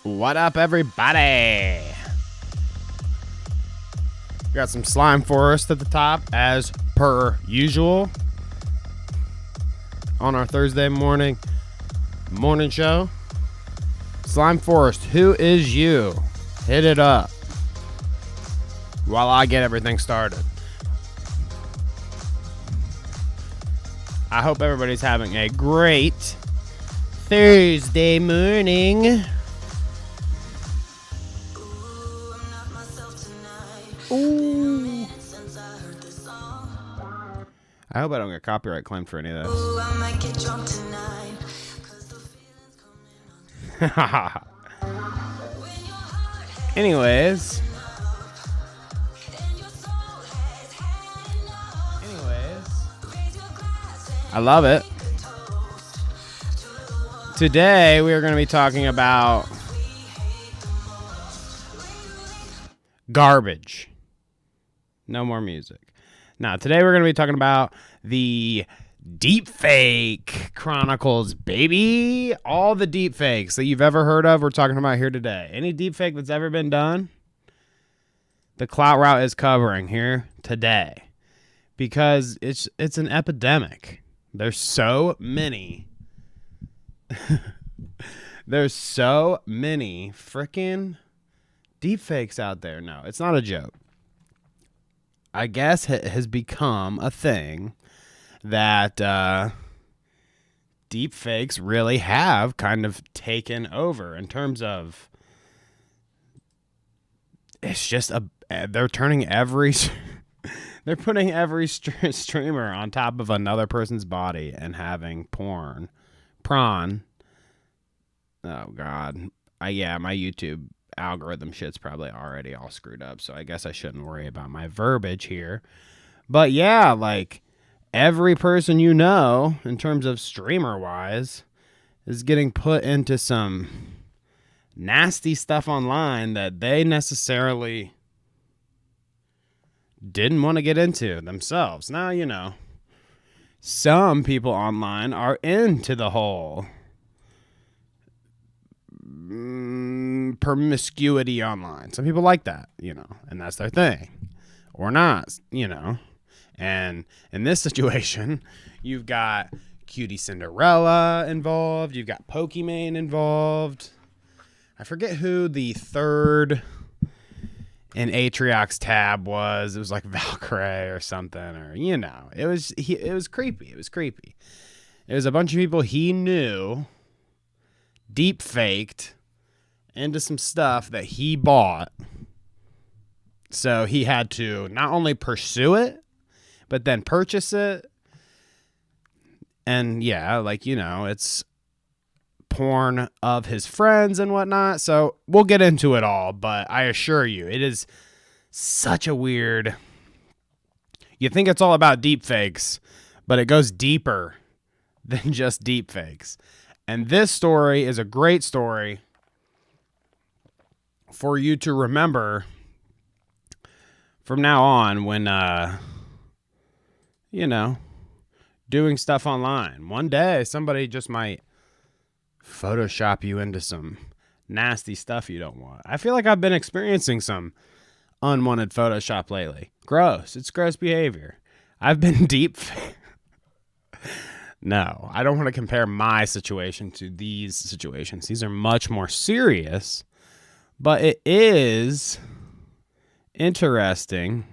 What up, everybody? Got some slime forest at the top, as per usual, on our Thursday morning show. Slime forest, who is you? Hit it up while I get everything started. I hope everybody's having a great Thursday morning. Ooh. I hope I don't get copyright claimed for any of this. Anyways, I love it. Today we are going to be talking about garbage. No more music. Now, today we're going to be talking about the deepfake chronicles, baby. All the deepfakes that you've ever heard of, we're talking about here today. Any deepfake that's ever been done, the Clout route is covering here today. Because it's an epidemic. There's so many. There's so many freaking deepfakes out there. No, it's not a joke. I guess it has become a thing that deepfakes really have kind of taken over in terms of it's just they're turning they're putting every streamer on top of another person's body and having prawn. Oh God. My YouTube algorithm shit's probably already all screwed up, so I guess I shouldn't worry about my verbiage here. But yeah, like every person you know, in terms of streamer wise, is getting put into some nasty stuff online that they necessarily didn't want to get into themselves. Now, you know, some people online are into the whole promiscuity online. Some people like that, you know, and that's their thing. Or not, you know. And in this situation, you've got QTCinderella involved. You've got Pokimane involved. I forget who the third in Atrioc's tab was. It was like Valkyrie or something, or, you know, it was creepy. It was creepy. It was a bunch of people he knew deep faked into some stuff that he bought. So he had to not only pursue it, but then purchase it. And yeah, like, you know, it's porn of his friends and whatnot. So we'll get into it all, but I assure you, it is such a weird. You think it's all about deepfakes, but it goes deeper than just deepfakes. And this story is a great story for you to remember from now on when, you know, doing stuff online. One day, somebody just might Photoshop you into some nasty stuff you don't want. I feel like I've been experiencing some unwanted Photoshop lately. Gross. It's gross behavior. I've been deep. No, I don't want to compare my situation to these situations. These are much more serious, but it is interesting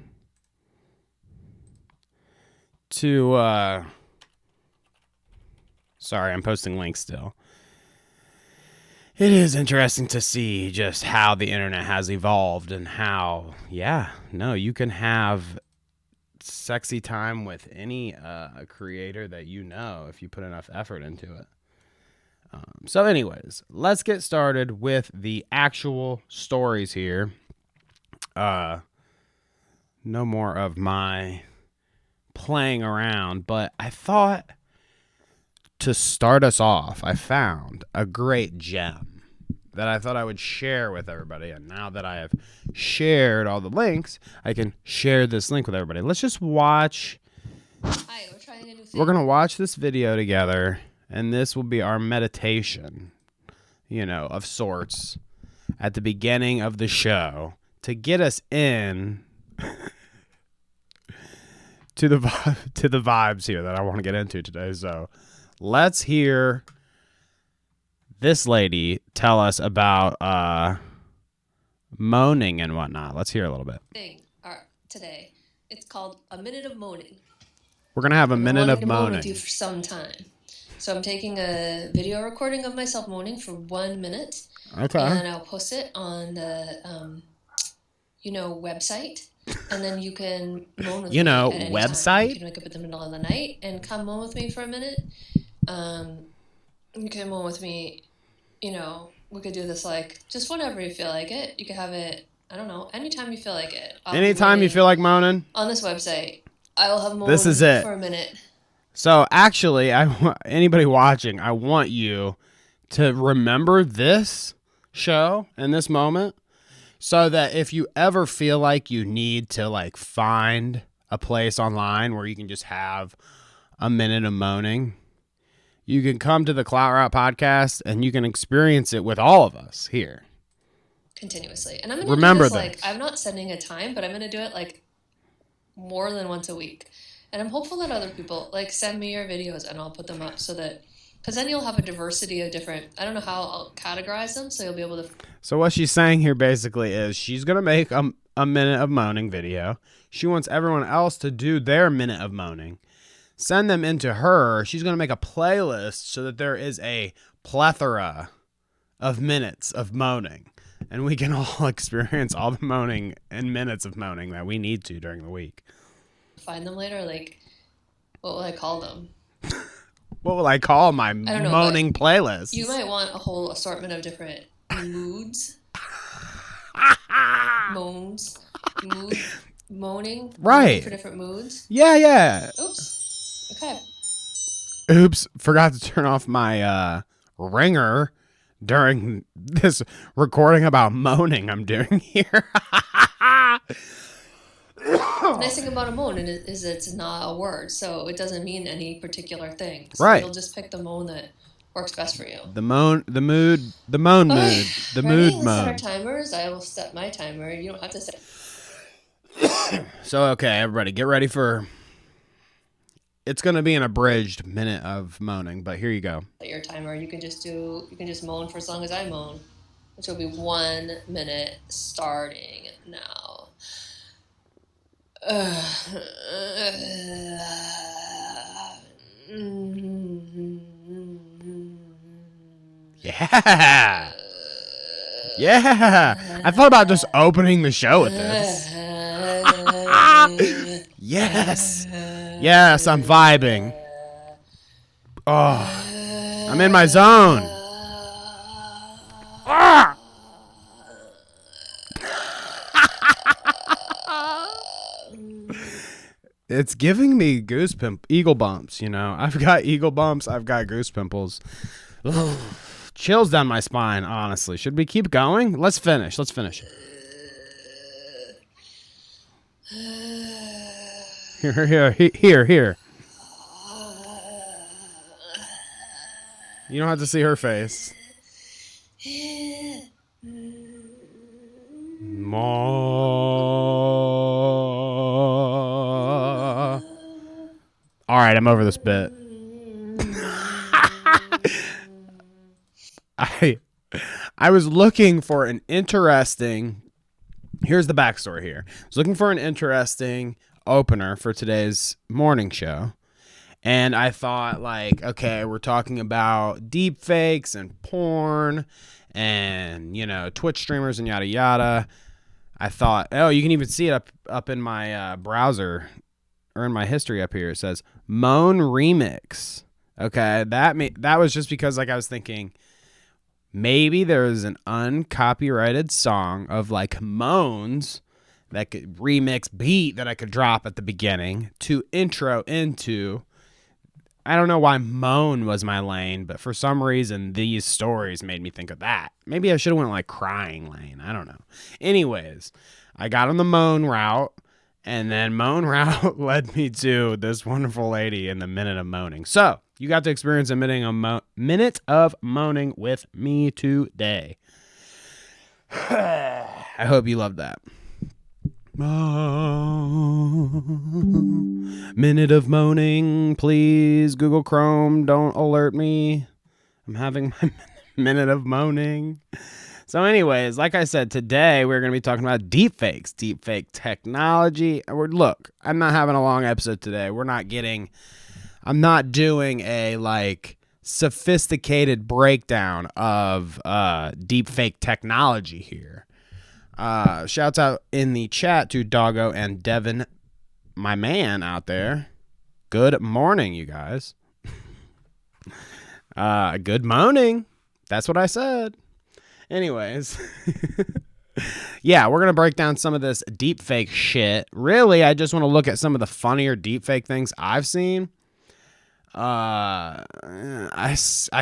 to, sorry, I'm posting links still. It is interesting to see just how the internet has evolved and how, you can have sexy time with any creator that you know if you put enough effort into it. So anyways, let's get started with the actual stories here. No more of my playing around, but I thought to start us off, I found a great gem that I thought I would share with everybody. And now that I have shared all the links, I can share this link with everybody. Let's just watch. Hi, we're trying a new thing. We're going to watch this video together, and this will be our meditation, you know, of sorts. at the beginning of the show to get us in to the vibes here that I want to get into today. So let's hear this lady tell us about moaning and whatnot. Let's hear a little bit. Today, it's called a minute of moaning. We're gonna have a minute of moan moaning with you for some time. So I'm taking a video recording of myself moaning for 1 minute. Okay. And I'll post it on the website, and then you can moan with me at any website time. You can wake up in the middle of the night and come moan with me for a minute. You can moan with me. We could do this just whenever you feel like it. You can have it, I don't know, anytime you feel like it. Anytime you feel like moaning? On this website, I will have moaned this is it. For a minute. So actually, anybody watching, I want you to remember this show and this moment so that if you ever feel like you need to find a place online where you can just have a minute of moaning, you can come to the Clout podcast and you can experience it with all of us here. Continuously. And I'm going to remember do this, this. I'm not setting a time, but I'm going to do it more than once a week. And I'm hopeful that other people send me your videos and I'll put them up so that, because then you'll have a diversity of different, I don't know how I'll categorize them, so you'll be able to. So what she's saying here basically is she's going to make a minute of moaning video. She wants everyone else to do their minute of moaning. Send them into her. She's going to make a playlist so that there is a plethora of minutes of moaning. And we can all experience all the moaning and minutes of moaning that we need to during the week. Find them later. What will I call them? What will I call my moaning playlist? You might want a whole assortment of different moods. Moaning. Right. For different moods. Yeah. Oops. Okay. Oops. Forgot to turn off my ringer during this recording about moaning I'm doing here. The nice thing about a moan is it's not a word, so it doesn't mean any particular thing. So right. You'll just pick the moan that works best for you. The moan mood, the mood. Let's moan. Set our timers. I will set my timer. You don't have to set. So, okay, everybody, get ready for. It's going to be an abridged minute of moaning, but here you go. Your timer. You can just moan for as long as I moan, which will be 1 minute starting now. Yeah. I thought about just opening the show with this. Yes, I'm vibing. Oh, I'm in my zone. It's giving me eagle bumps, I've got eagle bumps. I've got goose pimples. Ugh. Chills down my spine, honestly. Should we keep going? Let's finish. Here. You don't have to see her face. All right, I'm over this bit. I was looking for an interesting. Here's the backstory here. I was looking for an interesting opener for today's morning show. And I thought, okay, we're talking about deep fakes and porn and, Twitch streamers and yada yada. I thought, you can even see it up in my browser or in my history up here. It says Moan Remix. Okay, that was just because I was thinking maybe there is an uncopyrighted song of moans that could remix beat that I could drop at the beginning to intro into. I don't know why moan was my lane, but for some reason these stories made me think of that. Maybe I should have went crying lane. I don't know. Anyways, I got on the moan route, and then moan route led me to this wonderful lady in the minute of moaning. So you got to experience a minute of moaning with me today. I hope you loved that. Minute of moaning, please. Google Chrome, don't alert me. I'm having my minute of moaning. So anyways, like I said, today we're going to be talking about deepfakes, deepfake technology. Look, I'm not having a long episode today. I'm not doing a like sophisticated breakdown of deepfake technology here. Shouts out in the chat to Doggo and Devin, my man out there. Good morning, you guys. Good morning. That's what I said. Anyways. Yeah, we're going to break down some of this deepfake shit. Really, I just want to look at some of the funnier deepfake things I've seen. I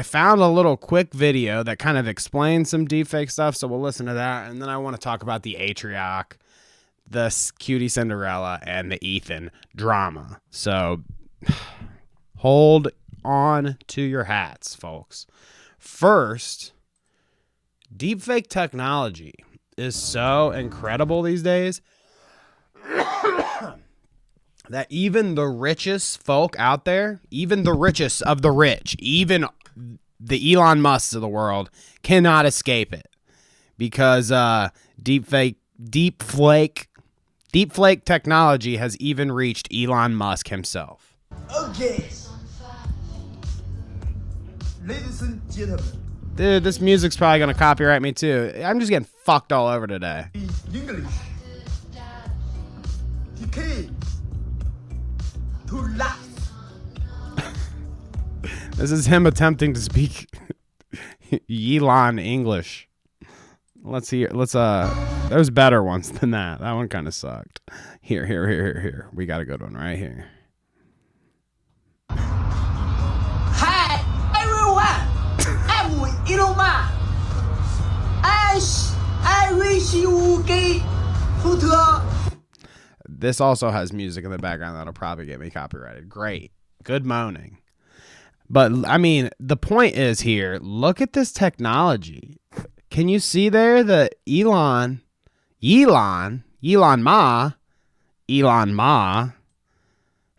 found a little quick video that kind of explains some deepfake stuff, so we'll listen to that, and then I want to talk about the Atrioc, the QTCinderella, and the Ethan drama. So hold on to your hats, folks. First, deepfake technology is so incredible these days that even the richest folk out there, even the richest of the rich, even the Elon Musks of the world cannot escape it, because deepfake technology has even reached Elon Musk himself. Okay. Ladies and gentlemen. Dude, this music's probably going to copyright me too. I'm just getting fucked all over today. English. TK. To laugh. This is him attempting to speak Elon English. Let's hear. There's better ones than that. That one kind of sucked. Here. We got a good one right here. Hi, everyone. I'm Elon Musk. I wish you get photo. This also has music in the background that'll probably get me copyrighted. Great. Good moaning. But, I mean, the point is here, look at this technology. Can you see there the Elon Ma.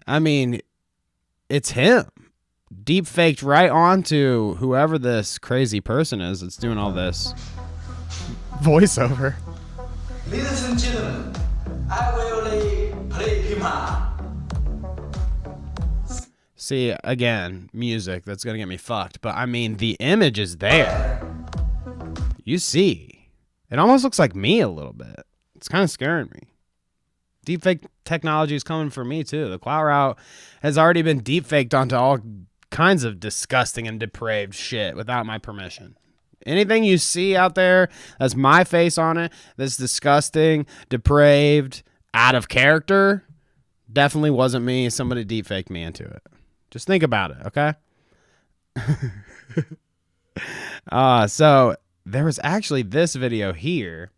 I mean, it's him. Deep faked right onto whoever this crazy person is that's doing all this voiceover. Ladies and gentlemen, I will play him up. See, again, music, that's going to get me fucked. But, I mean, the image is there. You see. It almost looks like me a little bit. It's kind of scaring me. Deepfake technology is coming for me, too. The Clout route has already been deepfaked onto all kinds of disgusting and depraved shit without my permission. Anything you see out there that's my face on it, that's disgusting, depraved, out of character, definitely wasn't me. Somebody deepfaked me into it. Just think about it, okay? So there was actually this video here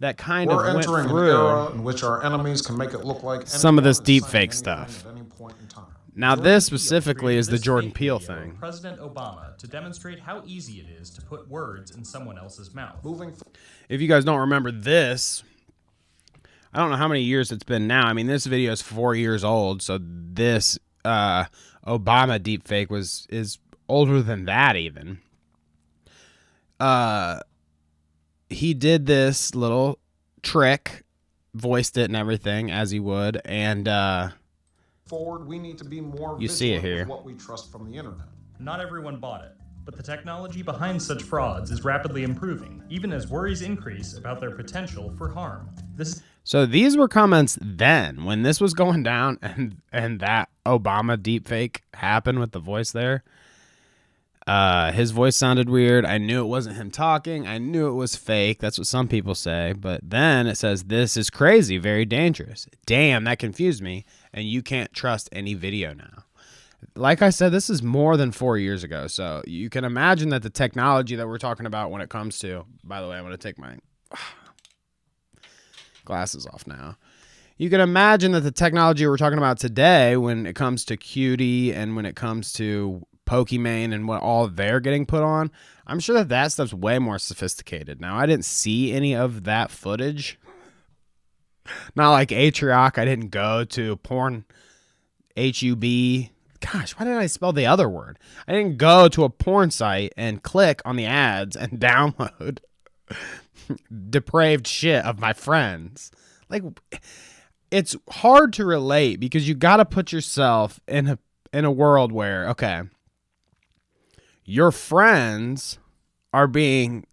that kind of went through an era in which our enemies can make it look like some of this anyone deep fake saying stuff. anything at any point in time. Now, this specifically is the Jordan Peele thing. President Obama to demonstrate how easy it is to put words in someone else's mouth. If you guys don't remember this, I don't know how many years it's been now. I mean, this video is 4 years old, so this Obama deepfake is older than that even. He did this little trick, voiced it and everything as he would, and Forward, we need to be more you see it vigilant here. with what we trust from the internet. Not everyone bought it, but the technology behind such frauds is rapidly improving, even as worries increase about their potential for harm. So these were comments then when this was going down and that Obama deepfake happened with the voice there. His voice sounded weird. I knew it wasn't him talking. I knew it was fake. That's what some people say. But then it says, this is crazy, very dangerous. Damn, that confused me. And you can't trust any video now. Like I said, this is more than 4 years ago. So you can imagine that the technology that we're talking about when it comes to, by the way, I'm going to take my glasses off now. You can imagine that the technology we're talking about today, when it comes to Qt and when it comes to Pokimane and what all they're getting put on, I'm sure that stuff's way more sophisticated. Now, I didn't see any of that footage. Not like Atrioc. I didn't go to porn, HUB. Gosh, why did I spell the other word? I didn't go to a porn site and click on the ads and download depraved shit of my friends. Like, it's hard to relate because you got to put yourself in a world where, okay, your friends are being,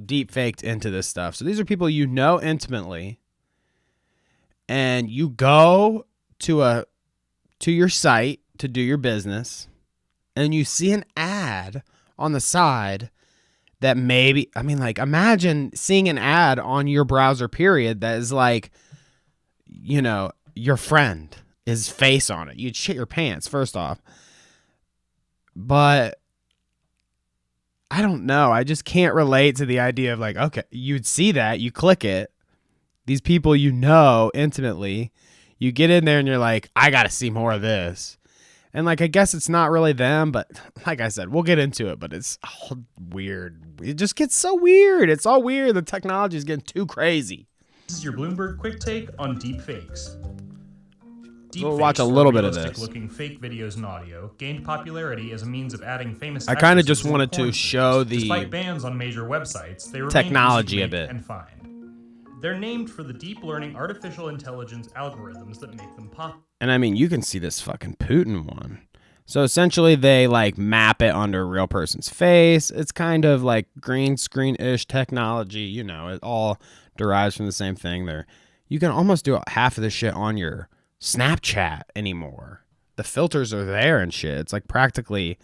deep faked into this stuff. So these are people you know intimately, and you go to your site to do your business, and you see an ad on the side that maybe, imagine seeing an ad on your browser period that is like, your friend is face on it. You'd shit your pants, first off. But I don't know. I just can't relate to the idea of like, okay, you'd see that, you click it. These people intimately, you get in there and you're like, I got to see more of this. And like, I guess it's not really them, but like I said, we'll get into it, but it's all weird. It just gets so weird. It's all weird. The technology is getting too crazy. This is your Bloomberg quick take on deepfakes. We'll watch a little bit of this. Looking fake videos and audio gained popularity as a means of adding famous. I kind of just wanted to show the despite bans on major websites, they remain technology easy to a bit and find. They're named for the deep learning artificial intelligence algorithms that make them popular. And you can see this fucking Putin one. So essentially, they like map it onto a real person's face. It's kind of like green screen-ish technology. It all derives from the same thing. You can almost do half of this shit on your Snapchat anymore. The filters are there and shit. It's like practically,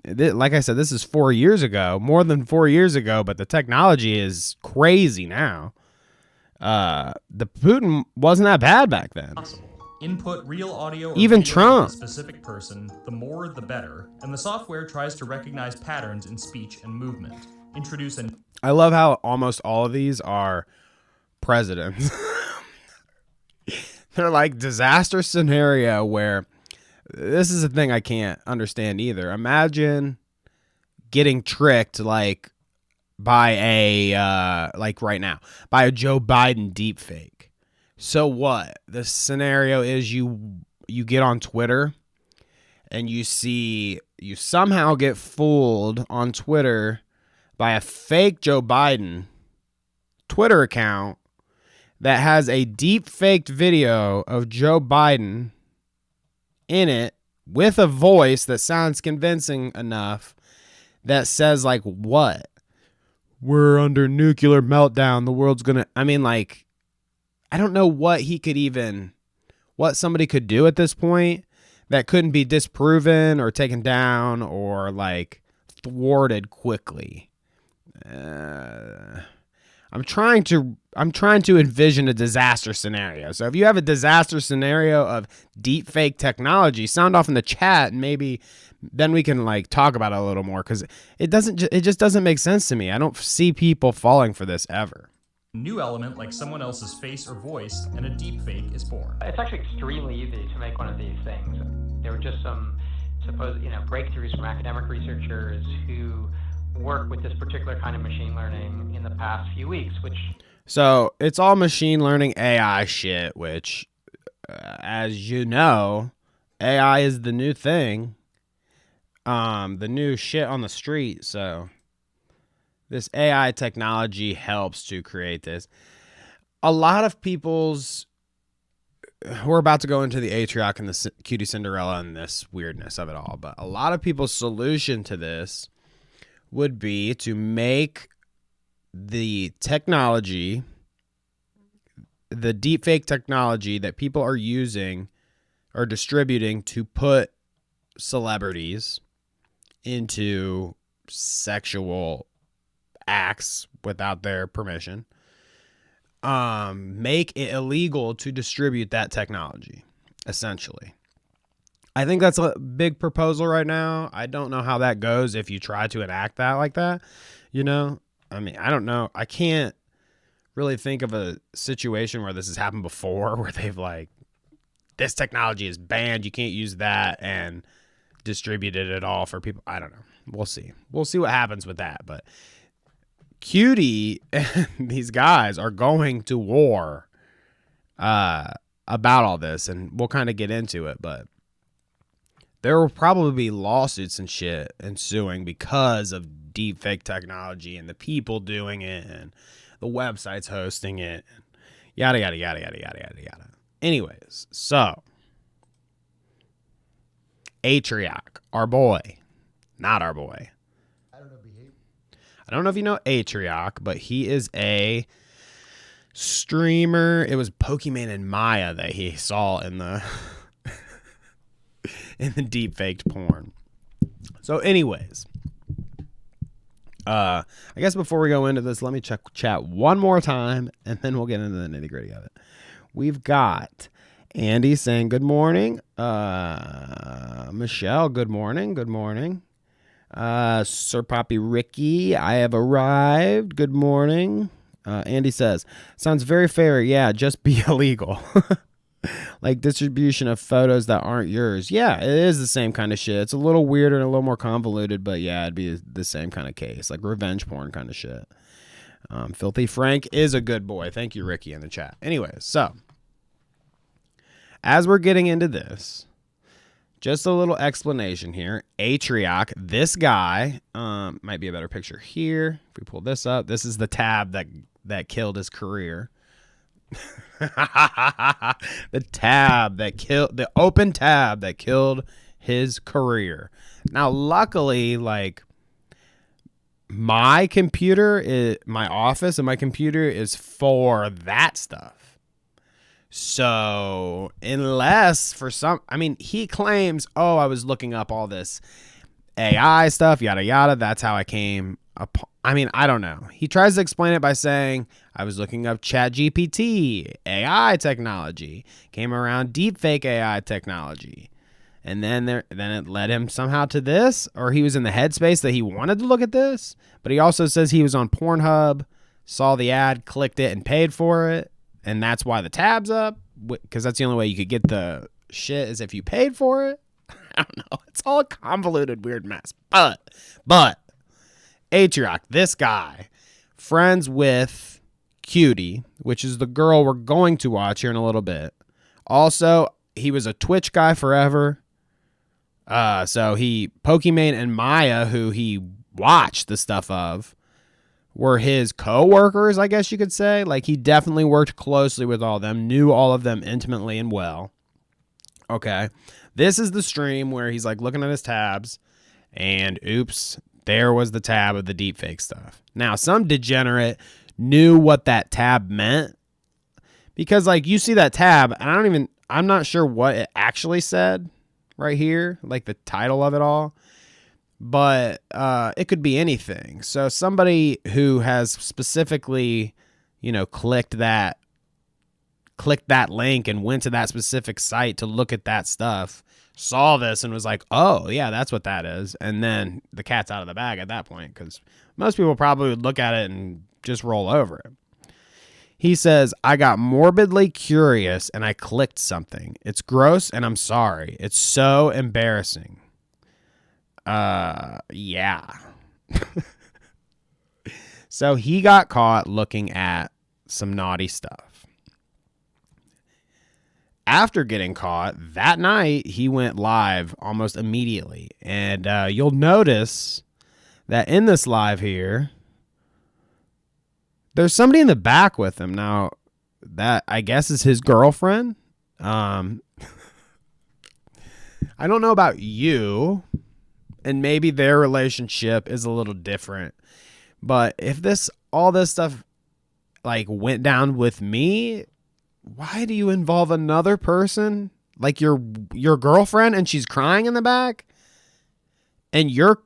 like I said, this is 4 years ago, more than 4 years ago, but the technology is crazy now. The Putin wasn't that bad back then. Possible. Input real audio or even video Trump. of a specific person, the more the better, and the software tries to recognize patterns in speech and movement. I love how almost all of these are presidents. They're like disaster scenario where this is a thing I can't understand either. Imagine getting tricked like by right now by a Joe Biden deepfake. So what? The scenario is you get on Twitter and you somehow get fooled on Twitter by a fake Joe Biden Twitter account that has a deep faked video of Joe Biden in it with a voice that sounds convincing enough that says like, what? We're under nuclear meltdown. The world's gonna, I don't know what somebody could do at this point that couldn't be disproven or taken down or like thwarted quickly. I'm trying to envision a disaster scenario. So if you have a disaster scenario of deep fake technology, sound off in the chat and maybe then we can like talk about it a little more, because it just doesn't make sense to me. I don't see people falling for this ever. New element like someone else's face or voice, and a deep fake is born. It's actually extremely easy to make one of these things. There were just some supposed breakthroughs from academic researchers who work with this particular kind of machine learning in the past few weeks, So it's all machine learning AI shit, which, as you know, AI is the new thing, the new shit on the street. So this AI technology helps to create this. A lot of we're about to go into the Atrioc and the QTCinderella and this weirdness of it all, but a lot of people's solution to this would be to make the technology, the deepfake technology that people are using or distributing to put celebrities into sexual acts without their permission, make it illegal to distribute that technology, essentially. I think that's a big proposal right now. I don't know how that goes if you try to enact that like that, I don't know. I can't really think of a situation where this has happened before, where they've like, this technology is banned, you can't use that, and distributed it all for people. I don't know. We'll see. We'll see what happens with that. But Cutie and these guys are going to war about all this, and we'll kind of get into it, but there will probably be lawsuits and shit ensuing because of deepfake technology and the people doing it and the websites hosting it, and yada, yada, yada, yada, yada, yada, yada. Anyways, so Atrioc, our boy, not our boy. I don't know if you know Atrioc, but he is a streamer. It was Pokemon and Maya that he saw in the in the deep faked porn. So anyways, I guess before we go into this, let me check chat one more time, and then we'll get into the nitty gritty of it. We've got Andy saying good morning. Michelle, good morning. Good morning. Sir Poppy Ricky, I have arrived. Good morning. Andy says, sounds very fair. Yeah, just be illegal. Like distribution of photos that aren't yours. Yeah, it is the same kind of shit. It's a little weirder and a little more convoluted, but yeah, it'd be the same kind of case, like revenge porn kind of shit. Filthy Frank is a good boy. Thank you, Ricky, in the chat. Anyways, so as we're getting into this, just a little explanation here. Atrioc, this guy, might be a better picture here. If we pull this up, this is the tab that killed his career. The tab that killed, the open tab that killed his career. Now, luckily, like my computer, my office and my computer is for that stuff. So unless for some, I mean, he claims, oh, I was looking up all this AI stuff, yada, yada. That's how I came up. I mean, I don't know. He tries to explain it by saying I was looking up ChatGPT, AI technology, came around deepfake AI technology. And then it led him somehow to this, or he was in the headspace that he wanted to look at this. But he also says he was on Pornhub, saw the ad, clicked it, and paid for it. And that's why the tab's up, because that's the only way you could get the shit is if you paid for it. I don't know. It's all a convoluted, weird mess. But Atrioc, this guy, friends with Cutie, which is the girl we're going to watch here in a little bit. Also, he was a Twitch guy forever. So Pokemon and Maya, who he watched the stuff of, were his co-workers, I guess you could say. Like, he definitely worked closely with all of them, knew all of them intimately and well. Okay. This is the stream where he's like looking at his tabs, and oops, there was the tab of the deepfake stuff. Now, some degenerate knew what that tab meant, because like you see that tab, and I'm not sure what it actually said right here, like the title of it all. But it could be anything. So somebody who has specifically, clicked that link and went to that specific site to look at that stuff, saw this and was like, oh, yeah, that's what that is. And then the cat's out of the bag at that point, because most people probably would look at it and just roll over it. He says, I got morbidly curious and I clicked something. It's gross and I'm sorry. It's so embarrassing. Yeah. So he got caught looking at some naughty stuff. After getting caught, that night, he went live almost immediately. And you'll notice that in this live here, there's somebody in the back with him. Now, that, I guess, is his girlfriend. I don't know about you, and maybe their relationship is a little different. But if all this stuff like went down with me, why do you involve another person, like your girlfriend, and she's crying in the back, and you're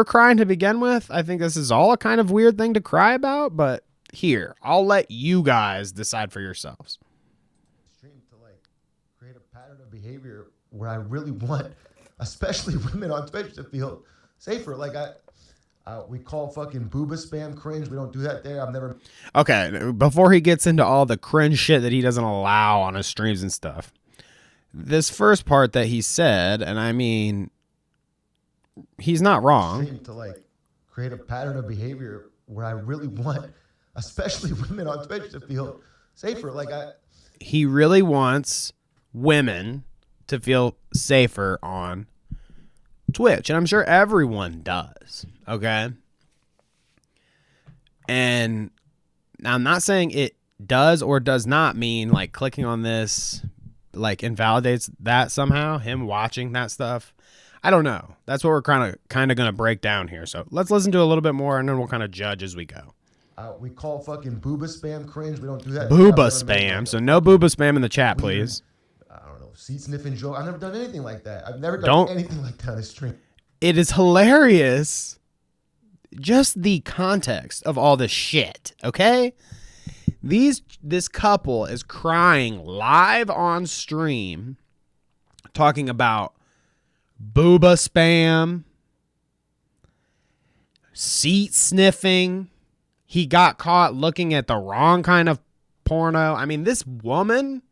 crying to begin with? I think this is all a kind of weird thing to cry about, but here, I'll let you guys decide for yourselves. Stream to like create a pattern of behavior where I really want, especially women on Twitch, to feel safer. Like we call fucking booba spam cringe. We don't do that there. I've never. Okay, before he gets into all the cringe shit that he doesn't allow on his streams and stuff, this first part that he said, and I mean, he's not wrong. stream to like create a pattern of behavior where I really want, especially women on Twitch, to feel safer. Like He really wants women to feel safer on Twitch, and I'm sure everyone does. Okay. And now I'm not saying it does or does not mean like clicking on this like invalidates that somehow, him watching that stuff. I don't know. That's what we're kind of going to break down here. So let's listen to a little bit more and then we'll kind of judge as we go. we call fucking booba spam cringe. We don't do that. Booba spam. So no booba spam in the chat, please. I don't know. Seat sniffing joke. I've never done anything like that. I've never done anything like that on the stream. It is hilarious. Just the context of all this shit, okay? This couple is crying live on stream, talking about booba spam, seat sniffing. He got caught looking at the wrong kind of porno. I mean, this woman,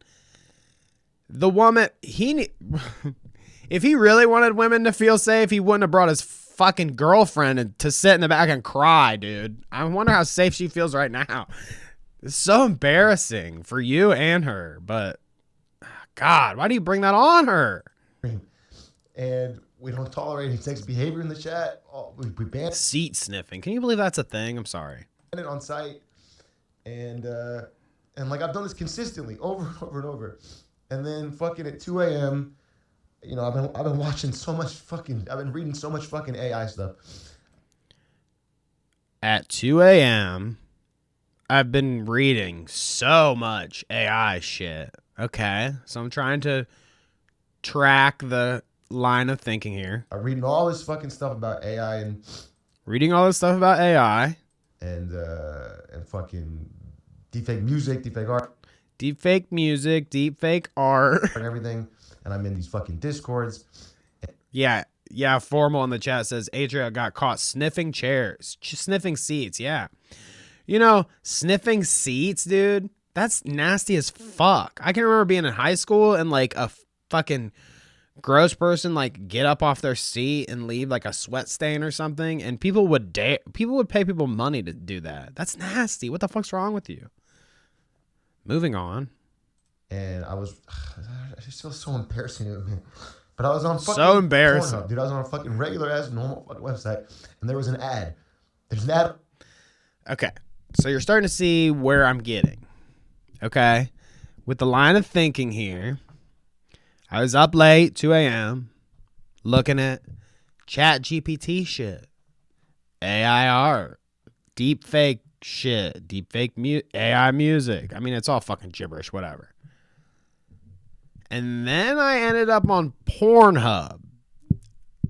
if he really wanted women to feel safe, he wouldn't have brought his fucking girlfriend to sit in the back and cry, dude. I wonder how safe she feels right now. It's so embarrassing for you and her, but God, why do you bring that on her? And we don't tolerate any sex behavior in the chat. We ban Seat sniffing. Can you believe that's a thing? I'm sorry. it on site. And like I've done this consistently over and over and over. And then fucking at 2 a.m., you know, I've been watching so much fucking, I've been reading so much fucking AI stuff. At 2 a.m., I've been reading so much AI shit. Okay, so I'm trying to track the line of thinking here. I'm reading all this fucking stuff about AI and fucking deepfake music, deepfake art. Deepfake music, deepfake art. And everything. And I'm in these fucking Discords. Yeah, Formal in the chat says Atrioc got caught sniffing chairs, sniffing seats. Yeah. You know, sniffing seats, dude, that's nasty as fuck. I can remember being in high school and like a fucking gross person like get up off their seat and leave like a sweat stain or something, and people would pay people money to do that. That's nasty. What the fuck's wrong with you? Moving on. And I just feel so embarrassing to me. But I was on fucking so embarrassing, Pornhub, dude. I was on a fucking regular ass normal fucking website, and there was an ad. There's an ad. Okay, so you're starting to see where I'm getting. Okay, with the line of thinking here. I was up late, 2 a.m., looking at chat GPT shit, AI art, deep fake shit, deep fake AI music. I mean, it's all fucking gibberish, whatever. And then I ended up on Pornhub.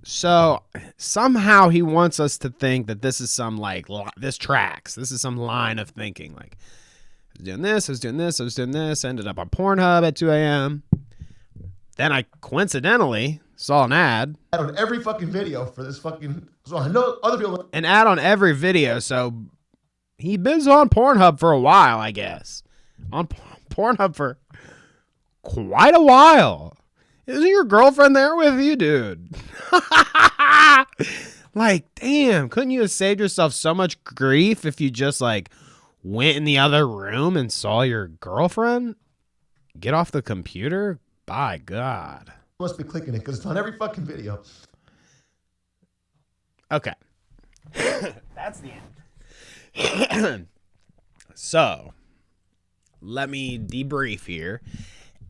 So somehow he wants us to think that this is some like, this tracks. This is some line of thinking. Like, I was doing this, I was doing this, I was doing this, ended up on Pornhub at 2 a.m. Then I coincidentally saw an ad. On every fucking video for this fucking. So I know other people. An ad on every video. So he been on Pornhub for a while, I guess. On Pornhub for quite a while. Isn't your girlfriend there with you, dude? Like, damn, couldn't you have saved yourself so much grief if you just like went in the other room and saw your girlfriend? Get off the computer? By God. Must be clicking it because it's on every fucking video. Okay. That's the end. So, let me debrief here.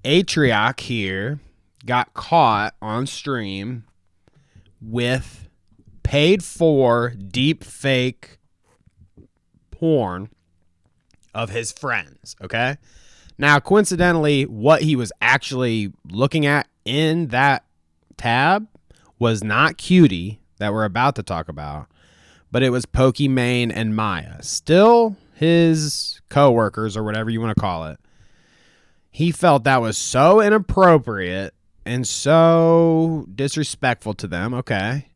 Atrioc here got caught on stream with paid for deep fake porn of his friends, okay? Now, coincidentally, what he was actually looking at in that tab was not Cutie that we're about to talk about, but it was Pokimane and Maya. Still his co-workers or whatever you want to call it. He felt that was so inappropriate and so disrespectful to them, okay,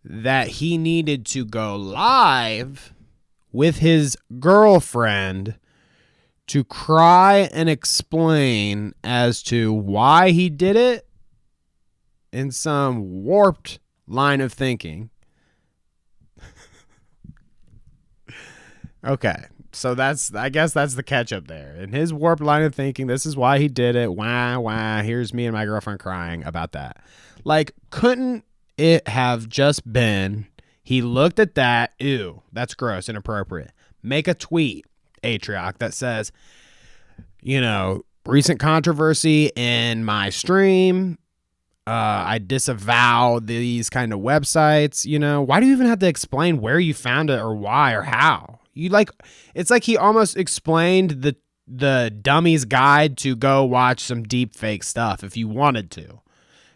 that he needed to go live with his girlfriend to cry and explain as to why he did it in some warped line of thinking. Okay. So I guess that's the catch up there. In his warped line of thinking, this is why he did it. Wah. Here's me and my girlfriend crying about that. Like, couldn't it have just been, he looked at that, ew, that's gross, inappropriate. Make a tweet, Atrioc, that says, recent controversy in my stream. I disavow these kind of websites. Why do you even have to explain where you found it or why or how? It's like he almost explained the dummy's guide to go watch some deep fake stuff if you wanted to.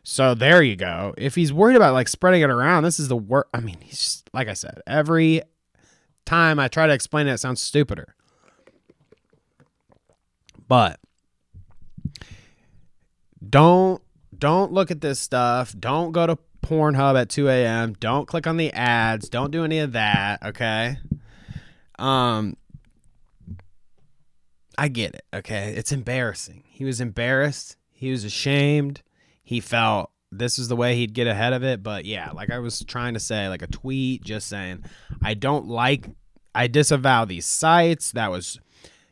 So there you go. If he's worried about like spreading it around, this is the worst. I mean, he's just, like I said, every time I try to explain it sounds stupider. But don't look at this stuff. Don't go to Pornhub at 2 a.m. Don't click on the ads. Don't do any of that. Okay. I get it. Okay. It's embarrassing. He was embarrassed. He was ashamed. He felt this is the way he'd get ahead of it. But yeah, like I was trying to say, like a tweet just saying, I disavow these sites. That was,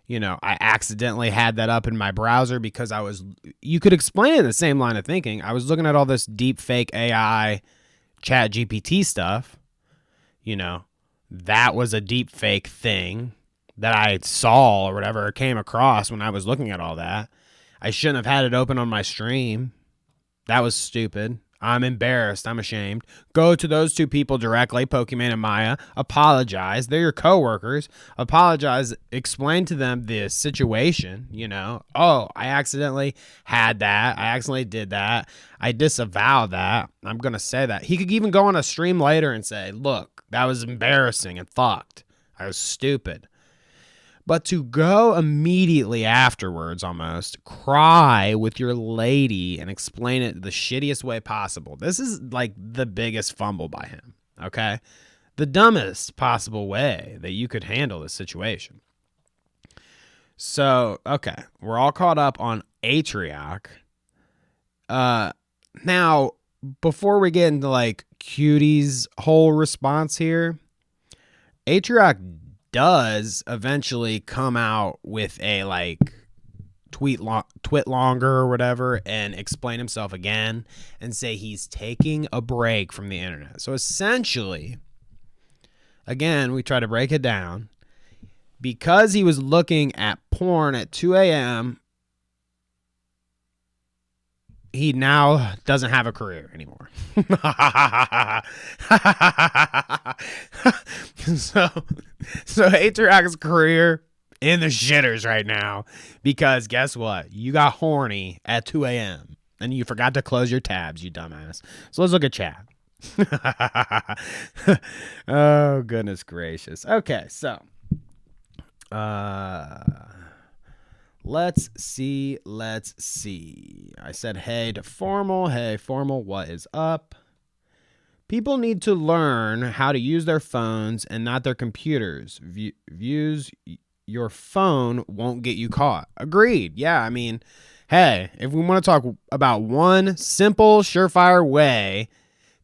I accidentally had that up in my browser because you could explain it in the same line of thinking. I was looking at all this deep fake AI chat GPT stuff. That was a deep fake thing that I saw or whatever, came across when I was looking at all that. I shouldn't have had it open on my stream. That was stupid. I'm embarrassed. I'm ashamed. Go to those two people directly, Pokemon and Maya. Apologize. They're your coworkers. Apologize. Explain to them the situation. Oh, I accidentally had that. I accidentally did that. I disavow that. I'm going to say that. He could even go on a stream later and say, look, that was embarrassing and fucked. I was stupid. But to go immediately afterwards almost, cry with your lady and explain it the shittiest way possible. This is like the biggest fumble by him, okay? The dumbest possible way that you could handle this situation. So, okay, we're all caught up on Atrioc. Now, before we get into like Cutie's whole response here, Atrioc does eventually come out with a like twit longer or whatever and explain himself again and say he's taking a break from the internet. So essentially, again, we try to break it down. Because he was looking at porn at 2 a.m., he now doesn't have a career anymore. So Atrioc's career in the shitters right now because guess what? You got horny at 2 a.m. and you forgot to close your tabs, you dumbass. So let's look at chat. Oh, goodness gracious. Okay, so let's see. I said, hey to Formal. Hey, Formal, what is up? People need to learn how to use their phones and not their computers. Views your phone won't get you caught. Agreed. Yeah, I mean, hey, if we want to talk about one simple, surefire way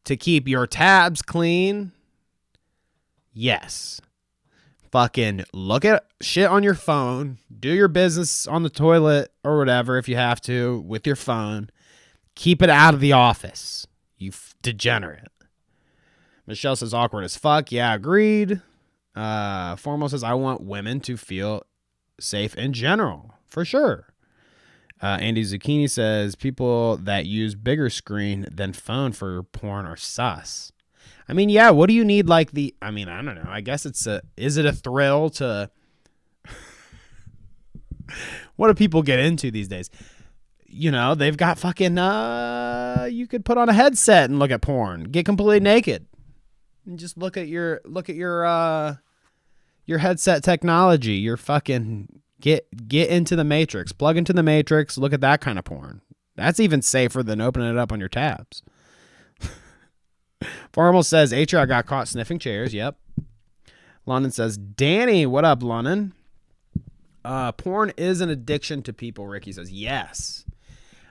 to keep your tabs clean, yes. Fucking look at shit on your phone. Do your business on the toilet or whatever if you have to with your phone. Keep it out of the office, you degenerate. Michelle says awkward as fuck. Yeah, agreed. Formal says I want women to feel safe in general. For sure. Andy Zucchini says people that use bigger screen than phone for porn are sus. I mean, yeah, what do you need I don't know. I guess is it a thrill to, what do people get into these days? They've got fucking, you could put on a headset and look at porn, get completely naked and just look at your headset technology. You're fucking get into the Matrix, plug into the Matrix, look at that kind of porn. That's even safer than opening it up on your tabs. Formal says, Atrioc got caught sniffing chairs. Yep. London says, Danny, what up, London? Porn is an addiction to people, Ricky says. Yes.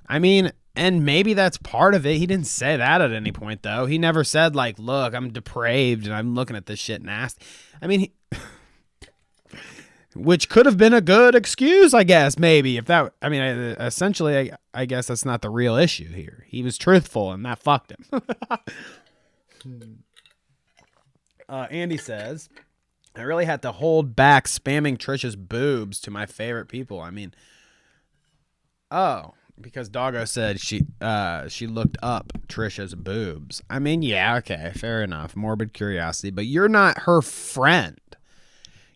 I mean, And maybe that's part of it. He didn't say that at any point, though. He never said, like, look, I'm depraved and I'm looking at this shit nasty. I mean, which could have been a good excuse, I guess, maybe. Essentially, I guess that's not the real issue here. He was truthful and that fucked him. Andy says, I really had to hold back spamming Trisha's boobs to my favorite people. I mean, because Doggo said she looked up Trisha's boobs. I mean, yeah, okay, fair enough. Morbid curiosity, but you're not her friend.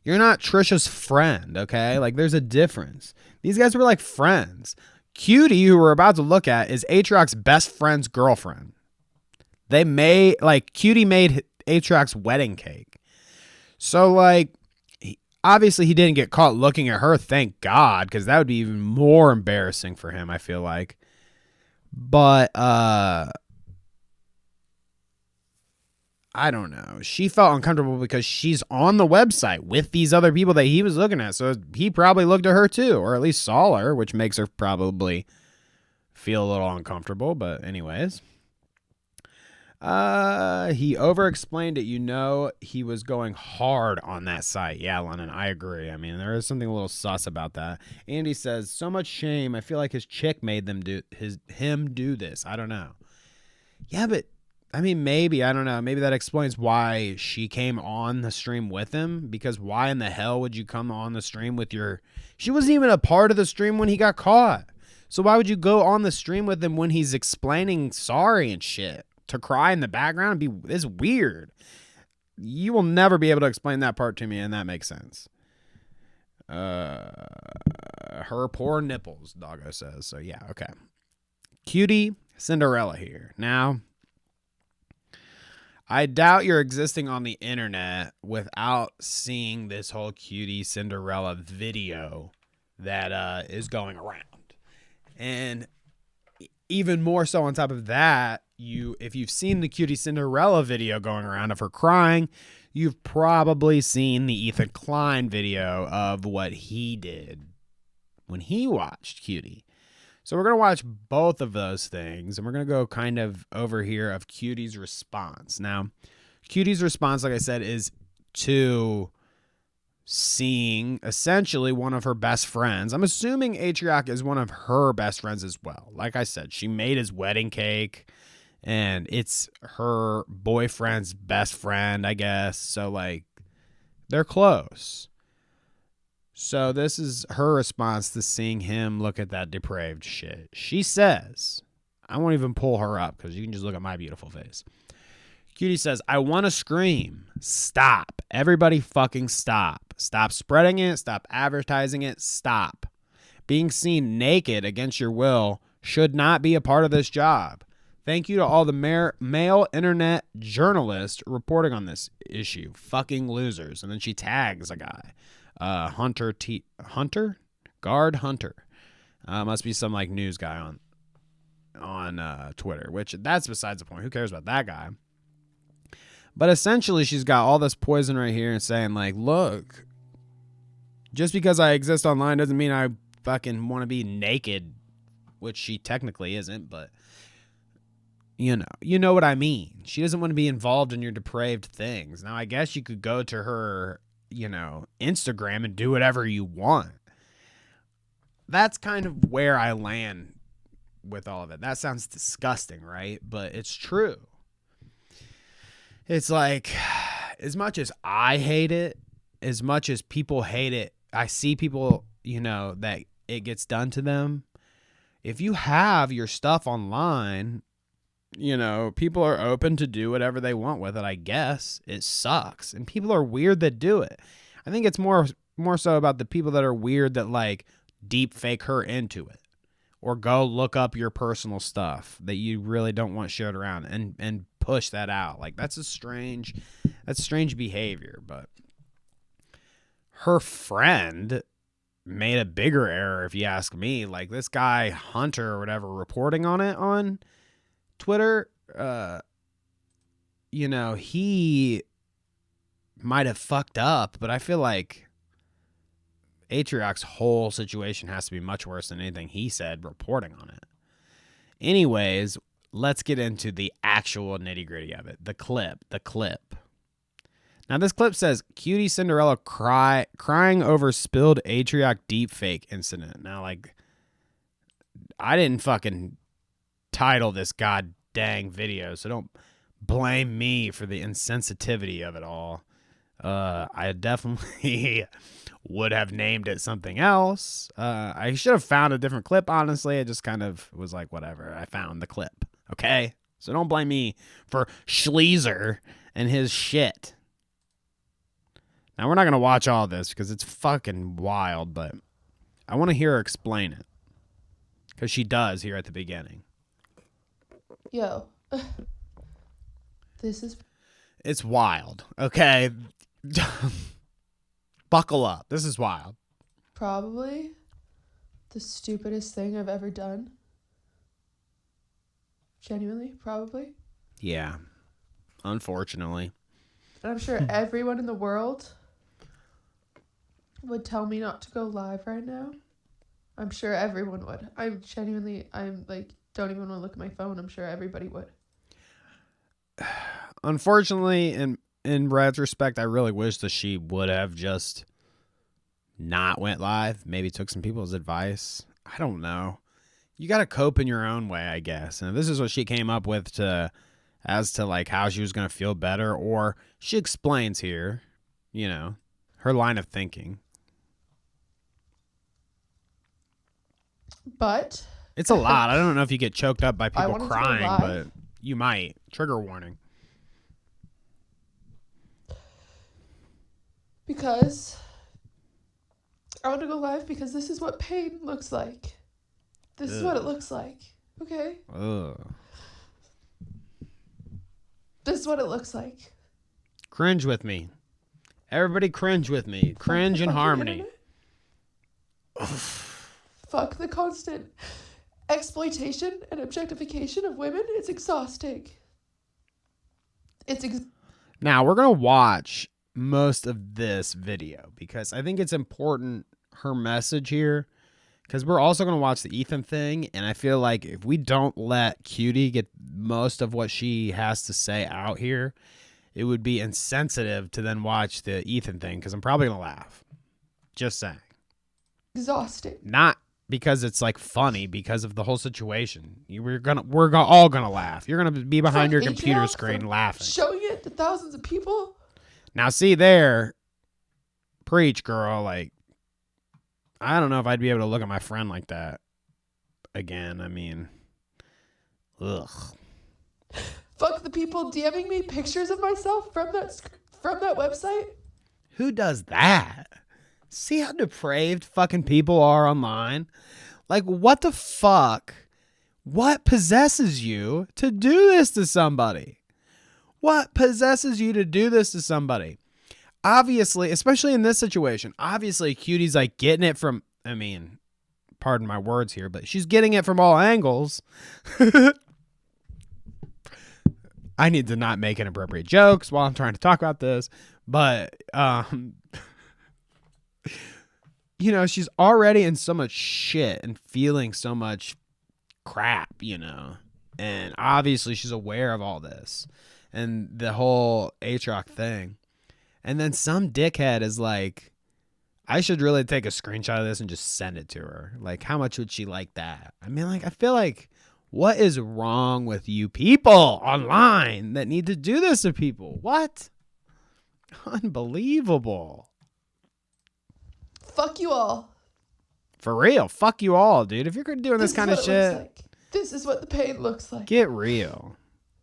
You're not Trisha's friend, okay? Like, there's a difference. These guys were like friends. Cutie, who we're about to look at, is Atrioc's best friend's girlfriend. Cutie made Atrioc's wedding cake. So, like, obviously he didn't get caught looking at her, thank God, because that would be even more embarrassing for him, I feel like. But, I don't know. She felt uncomfortable because she's on the website with these other people that he was looking at. So he probably looked at her too, or at least saw her, which makes her probably feel a little uncomfortable. But anyways, he over-explained it. He was going hard on that site. Yeah, Lennon, I agree. I mean, there is something a little sus about that. Andy says, so much shame. I feel like his chick made him do this. I don't know. Yeah, but I mean, maybe, I don't know. Maybe that explains why she came on the stream with him, because why in the hell would you come on the stream with she wasn't even a part of the stream when he got caught. So why would you go on the stream with him when he's explaining sorry and shit? To cry in the background is weird. You will never be able to explain that part to me, and that makes sense. Her poor nipples, Doggo says. So yeah, okay. QTCinderella here. Now, I doubt you're existing on the internet without seeing this whole QTCinderella video that is going around. And even more so on top of that, if you've seen the QTCinderella video going around of her crying, you've probably seen the Ethan Klein video of what he did when he watched Cutie. So we're going to watch both of those things, and we're going to go kind of over here of Cutie's response. Now, Cutie's response, like I said, is to seeing essentially one of her best friends. I'm assuming Atrioc is one of her best friends as well. Like I said, she made his wedding cake, and it's her boyfriend's best friend, I guess. So, like, they're close. So this is her response to seeing him look at that depraved shit. She says, I won't even pull her up because you can just look at my beautiful face. Cutie says, I want to scream. Stop. Everybody fucking stop. Stop spreading it. Stop advertising it. Stop. Being seen naked against your will should not be a part of this job. Thank you to all the male internet journalists reporting on this issue. Fucking losers. And then she tags a guy. Hunter? Guard Hunter. Must be some like news guy on Twitter, which that's besides the point. Who cares about that guy? But essentially, she's got all this poison right here and saying, like, look, just because I exist online doesn't mean I fucking want to be naked, which she technically isn't, but you know what I mean. She doesn't want to be involved in your depraved things. Now, I guess you could go to her, Instagram and do whatever you want. That's kind of where I land with all of it. That sounds disgusting, right? But it's true. It's like, as much as I hate it, as much as people hate it, I see people, that it gets done to them. If you have your stuff online, people are open to do whatever they want with it, I guess. It sucks. And people are weird that do it. I think it's more so about the people that are weird that, like, deep fake her into it. Or go look up your personal stuff that you really don't want shared around and push that out. Like, that's strange behavior. But her friend made a bigger error, if you ask me. Like, this guy Hunter or whatever reporting on it on Twitter, he might have fucked up, but I feel like Atrioc's whole situation has to be much worse than anything he said reporting on it. Anyways, let's get into the actual nitty gritty of it. The clip. Now, this clip says QTCinderella crying over spilled Atrioc deepfake incident. Now, like, I didn't fucking title this god dang video, so don't blame me for the insensitivity of it all. I definitely would have named it something else. I should have found a different clip, honestly. It just kind of was like, whatever. I found the clip, okay? So don't blame me for Schleezer and his shit. Now, we're not going to watch all this because it's fucking wild, but I want to hear her explain it. Because she does here at the beginning. Yo. It's wild, okay? Buckle up. This is wild. probably the stupidest thing I've ever done. Genuinely, probably. Yeah. Unfortunately. And I'm sure everyone in the world would tell me not to go live right now. I'm sure everyone would. I'm like, don't even want to look at my phone. I'm sure everybody would. Unfortunately, in retrospect, I really wish that she would have just not went live. Maybe took some people's advice. I don't know. You got to cope in your own way, I guess. And this is what she came up with as to like how she was going to feel better, or she explains here, you know, her line of thinking. But it's a lot. I don't know if you get choked up by I people wanted to go crying, live. but you might. Trigger warning. Because I want to go live because this is what pain looks like. This is what it looks like. Okay? Ugh. This is what it looks like. Cringe with me. Everybody cringe with me. Cringe in Fucking harmony. Fuck the constant exploitation and objectification of women. It's exhausting. Now, we're going to watch most of this video because I think it's important, her message here, because we're also going to watch the Ethan thing, and I feel like if we don't let Cutie get most of what she has to say out here, it would be insensitive to then watch the Ethan thing, because I'm probably going to laugh. Just saying. Exhausting. Not because it's like funny, because of the whole situation. We're all gonna laugh. You're gonna be behind your computer screen laughing, showing it to thousands of people. Now, see there, preach, girl. Like, I don't know if I'd be able to look at my friend like that again. I mean, ugh. Fuck the people DMing me pictures of myself from that website. Who does that? See how depraved fucking people are online? Like, what the fuck? What possesses you to do this to somebody? What possesses you to do this to somebody? Obviously, especially in this situation, obviously Cutie's like getting it from, I mean, pardon my words here, but she's getting it from all angles. I need to not make inappropriate jokes while I'm trying to talk about this, but, you know, she's already in so much shit and feeling so much crap, you know, and obviously she's aware of all this and the whole Atrioc thing. And then some dickhead is like, I should really take a screenshot of this and just send it to her. Like, how much would she like that? I mean, like, I feel like, what is wrong with you people online that need to do this to people? What? Unbelievable. Fuck you all. For real. Fuck you all, dude. If you're doing this kind of shit, like. This is what the pain looks like. get real.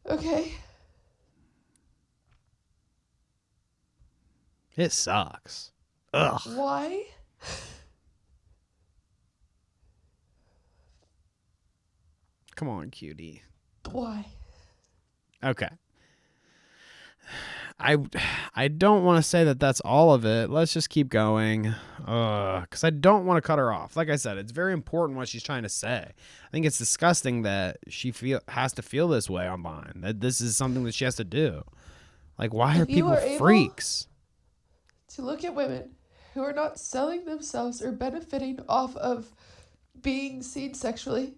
Okay. It sucks. Ugh. Why? Come on, cutie. Why? Okay. I don't want to say that that's all of it. Let's just keep going. Because I don't want to cut her off. Like I said, it's very important what she's trying to say. I think it's disgusting that she has to feel this way online. That this is something that she has to do. Like, why are people freaks? To look at women who are not selling themselves or benefiting off of being seen sexually,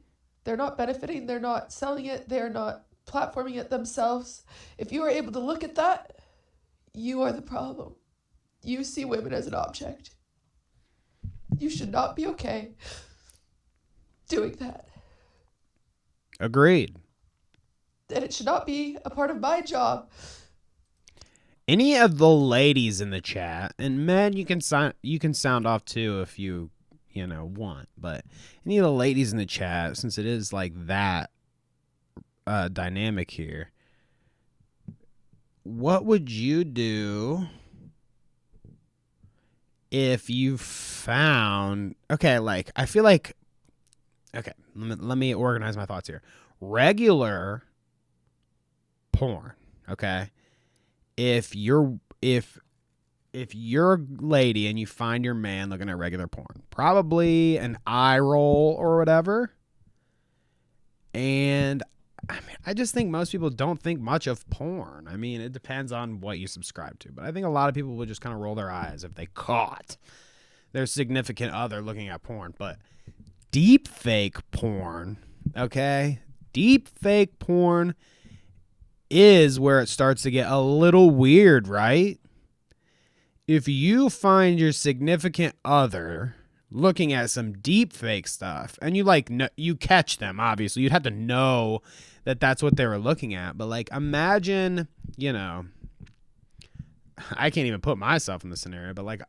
They're not benefiting. They're not selling it. They're not platforming it themselves. If you are able to look at that, you are the problem. You see women as an object. You should not be okay doing that. Agreed. And it should not be a part of my job. Any of the ladies in the chat, and men, you can sound off too if you want, but any of the ladies in the chat, since it is like that dynamic here, what would you do if you found, okay, like, I feel like, okay, let me organize my thoughts here. Regular porn, okay? If you're a lady and you find your man looking at regular porn, probably an eye roll or whatever. And I mean, I just think most people don't think much of porn. I mean, it depends on what you subscribe to, but I think a lot of people would just kind of roll their eyes if they caught their significant other looking at porn. But deep fake porn, okay? Deep fake porn is where it starts to get a little weird, right? If you find your significant other looking at some deep fake stuff and you catch them, obviously you'd have to know that that's what they were looking at. But like, imagine, I can't even put myself in the scenario, but like,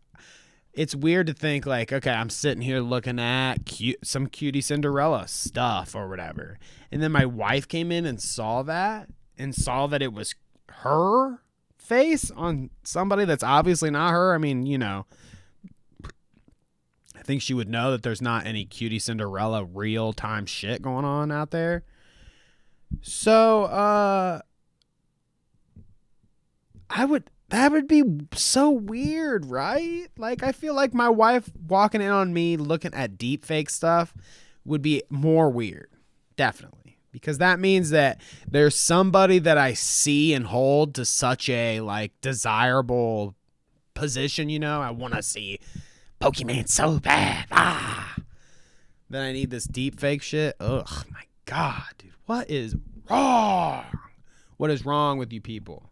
it's weird to think like, okay, I'm sitting here looking at some QTCinderella stuff or whatever. And then my wife came in and saw that it was her face on somebody that's obviously not her. I mean, I think she would know that there's not any QTCinderella real time shit going on out there. So, that would be so weird, right? Like, I feel like my wife walking in on me looking at deep fake stuff would be more weird. Definitely. Because that means that there's somebody that I see and hold to such a like desirable position, I want to see Pokemon so bad. Then I need this deep fake shit. Ugh, my God, dude. What is wrong? What is wrong with you people?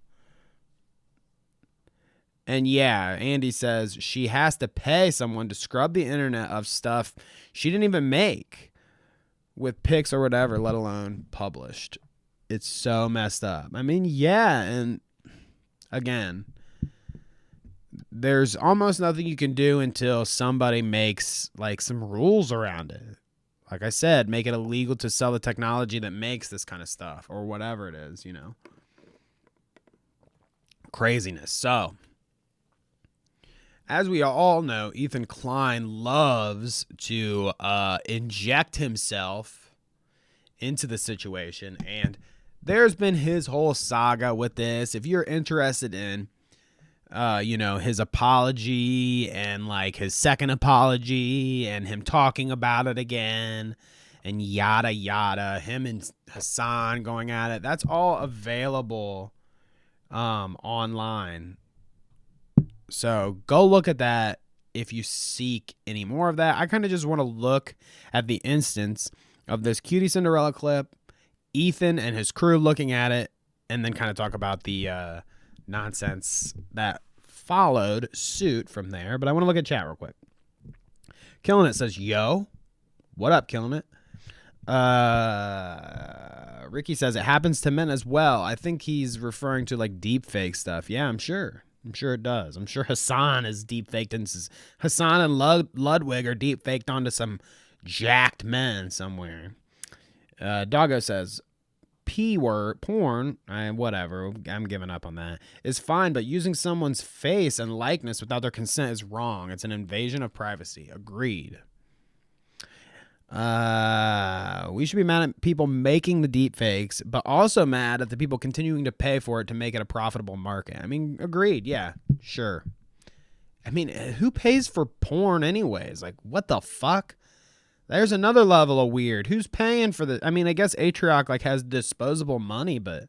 And yeah, Andy says she has to pay someone to scrub the internet of stuff she didn't even make with pics or whatever, let alone published. It's so messed up. I mean, yeah, and again, there's almost nothing you can do until somebody makes like some rules around it. Like I said, make it illegal to sell the technology that makes this kind of stuff or whatever it is, Craziness. So, as we all know, Ethan Klein loves to inject himself into the situation, and there's been his whole saga with this. If you're interested in, his apology and like his second apology and him talking about it again and yada yada, him and Hassan going at it, that's all available online. So go look at that if you seek any more of that. I kind of just want to look at the instance of this QTCinderella clip, Ethan and his crew looking at it, and then kind of talk about the nonsense that followed suit from there. But I want to look at chat real quick. Killing It says, yo, what up, Killing It? Ricky says, it happens to men as well. I think he's referring to like deep fake stuff. Yeah, I'm sure it does. I'm sure Hassan is deep faked into Hassan and Ludwig are deep faked onto some jacked men somewhere. Doggo says, P-word porn, whatever, I'm giving up on that, is fine, but using someone's face and likeness without their consent is wrong. It's an invasion of privacy. Agreed. We should be mad at people making the deep fakes, but also mad at the people continuing to pay for it to make it a profitable market. I mean, agreed. Yeah, sure. I mean, who pays for porn anyways? Like, what the fuck? There's another level of weird. Who's paying for the? I mean, I guess Atrioc like has disposable money, but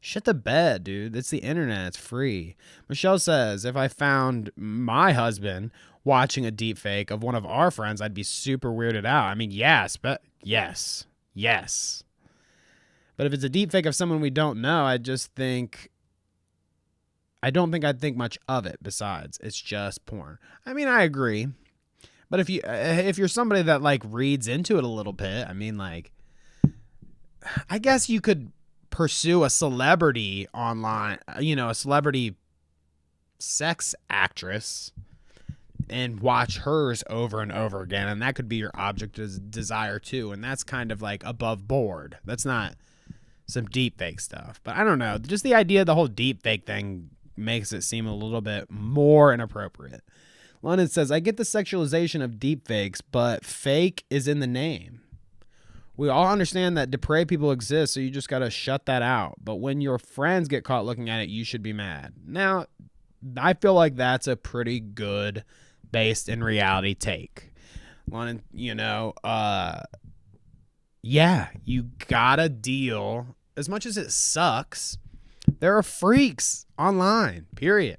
shit the bed, dude. It's the internet. It's free. Michelle says, if I found my husband watching a deep fake of one of our friends, I'd be super weirded out. I mean, yes, but yes. yes. But if it's a deep fake of someone we don't know, I don't think I'd think much of it. Besides, it's just porn. I mean, I agree. But if you're somebody that like reads into it a little bit, I mean, like, I guess you could pursue a celebrity online, a celebrity sex actress, and watch hers over and over again, and that could be your object of desire too, and that's kind of like above board. That's not some deep fake stuff. But I don't know, just the idea of the whole deep fake thing makes it seem a little bit more inappropriate. London says, I get the sexualization of deep fakes, but fake is in the name. We all understand that depraved people exist, so you just got to shut that out. But when your friends get caught looking at it, you should be mad. Now, I feel like that's a pretty good based in reality take. London, yeah, you gotta deal. As much as it sucks, there are freaks online, period.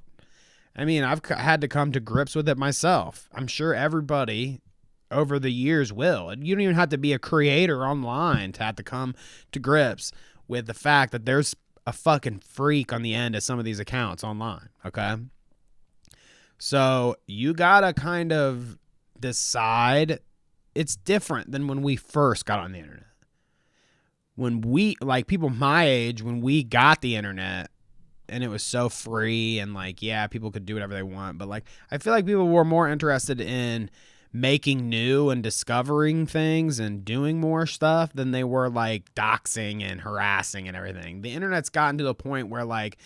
I mean, I've had to come to grips with it myself. I'm sure everybody over the years will. You don't even have to be a creator online to have to come to grips with the fact that there's a fucking freak on the end of some of these accounts online, okay? So you gotta kind of decide. It's different than when we first got on the internet. When we, like people my age, when we got the internet and it was so free and like, yeah, people could do whatever they want. But like, I feel like people were more interested in making new and discovering things and doing more stuff than they were like doxing and harassing and everything. The internet's gotten to the point where like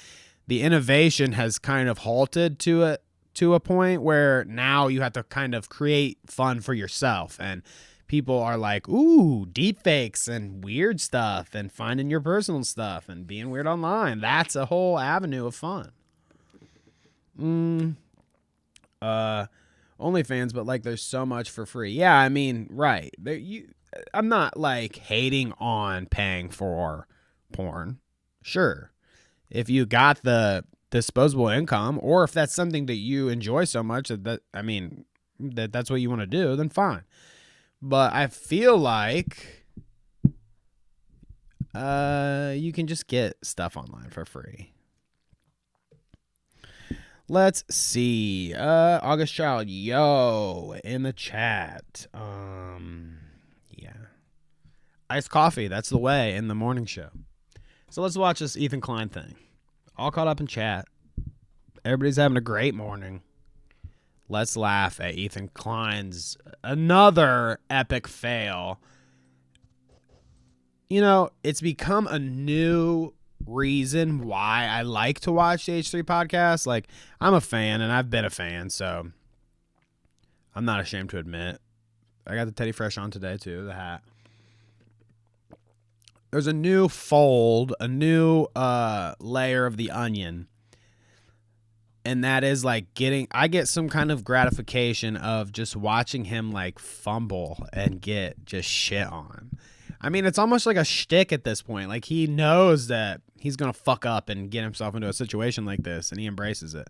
the innovation has kind of halted to a point where now you have to kind of create fun for yourself, and people are like, ooh, deep fakes and weird stuff and finding your personal stuff and being weird online. That's a whole avenue of fun. OnlyFans, but like there's so much for free. Yeah, I mean, right. I'm not like hating on paying for porn. Sure. If you got the disposable income, or if that's something that you enjoy so much that's what you want to do, then fine. But I feel like you can just get stuff online for free. Let's see. August Child, yo, in the chat. Yeah. Iced coffee, that's the way in the morning show. So let's watch this Ethan Klein thing. All caught up in chat. Everybody's having a great morning. Let's laugh at Ethan Klein's another epic fail. It's become a new reason why I like to watch the H3 podcast. Like, I'm a fan, and I've been a fan, so I'm not ashamed to admit. I got the Teddy Fresh on today, too, the hat. There's a new fold, a new layer of the onion. And that is like I get some kind of gratification of just watching him like fumble and get just shit on. I mean, it's almost like a shtick at this point. Like he knows that he's going to fuck up and get himself into a situation like this, and he embraces it.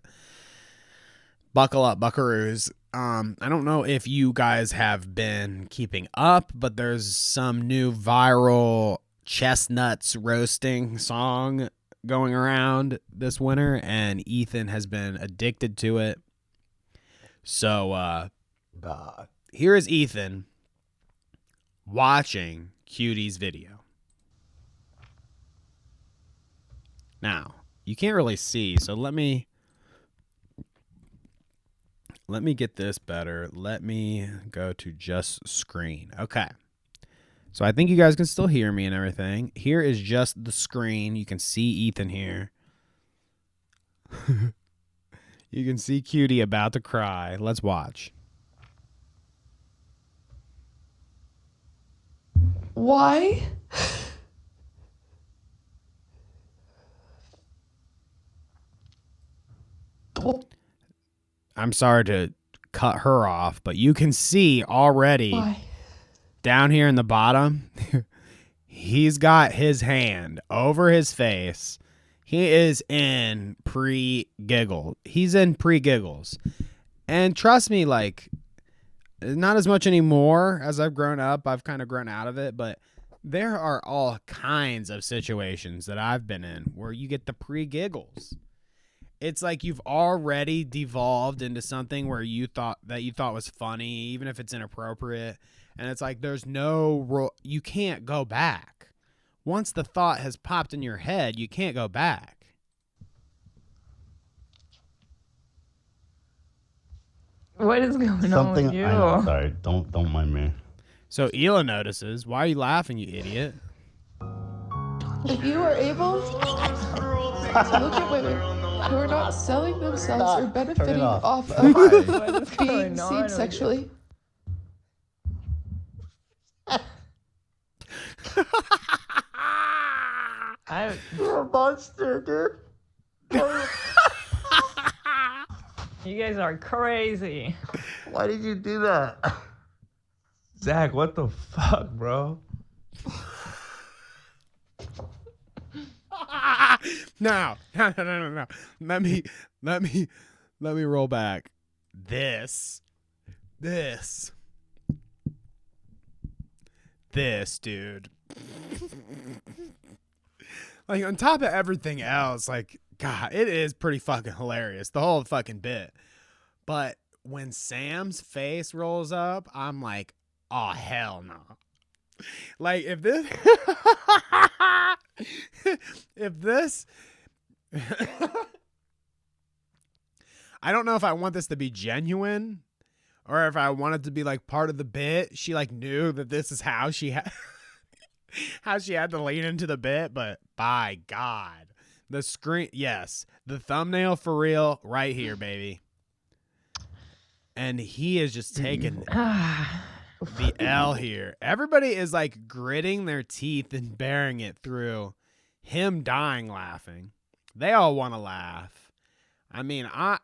Buckle up, buckaroos. I don't know if you guys have been keeping up, but there's some new viral chestnuts roasting song going around this winter, and Ethan has been addicted to it. So here is Ethan watching Cutie's video. Now, you can't really see, so let me get this better. Let me go to just screen. Okay. So I think you guys can still hear me and everything. Here is just the screen. You can see Ethan here. You can see Cutie about to cry. Let's watch. Why? I'm sorry to cut her off, but you can see already. Why? Down here in the bottom, he's got his hand over his face. He is in pre-giggle. He's in pre-giggles. And trust me, like, not as much anymore as I've grown up. I've kind of grown out of it. But There are all kinds of situations that I've been in where you get the pre-giggles. It's like you've already devolved into something where you thought was funny, even if it's inappropriate. And it's like there's no you can't go back. Once the thought has popped in your head, you can't go back. What is going on with you? I know, sorry, don't mind me. So Ela notices. Why are you laughing, you idiot? If you are able to look at women who are not selling themselves or benefiting off of being seen sexually. You're a monster, dude. You guys are crazy. Why did you do that? Zach, what the fuck, bro? No. Let me roll back. This, dude. Like, on top of everything else, like, God, it is pretty fucking hilarious, the whole fucking bit. But when Sam's face rolls up, I'm like, oh, hell no. Like, if this I don't know if I want this to be genuine or if I want it to be like part of the bit. She like knew that this is how she had how she had to lean into the bit, but by God, the screen, yes, the thumbnail for real right here, baby. And he is just taking the L here. Everybody is like gritting their teeth and bearing it through him dying laughing. They all want to laugh. I mean, I